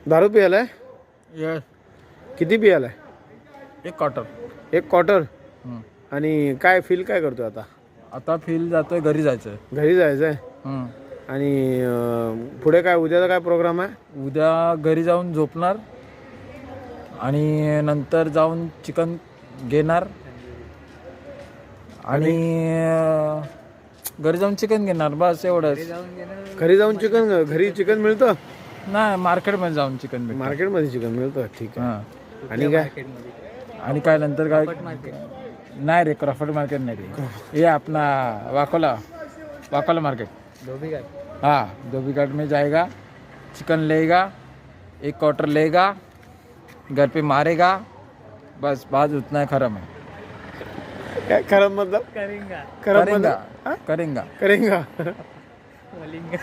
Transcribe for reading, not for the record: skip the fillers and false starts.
दारू पियालाय? यस. किती पियालाय? 1 quarter. 1 quarter. आणि काय फील काय करतोय आता? आता फील जातोय, घरी जायचं. घरी जायचंय. आणि पुढे काय उद्याचा काय प्रोग्राम आहे? उद्या घरी जाऊन झोपणार आणि नंतर जाऊन चिकन घेणार आणि घरी जाऊन चिकन घेणार, बस एवढंच. घरी जाऊन चिकन? घरी चिकन मिळतं? नाही, मार्केटमध्ये जाऊन चिकन भेटतं. मार्केटमध्ये चिकन मिळतं. ठीक आहे. हां. आणि काय? आणि काय नंतर काय? नाही रे, क्रॉफर्ड मार्केट नाही रे, ये अपना वाकोला मार्केट, धोबी घाट. हाँ, धोबी घाट में जाएगा, चिकन लेगा, 1 क्वार्टर लेगा, घर पे मारेगा, बस बात उतना है. खरम है. काय खरं मतलब? करेंगा. खरं मतलब? करेंगा. करेंगा. बोलेंगा.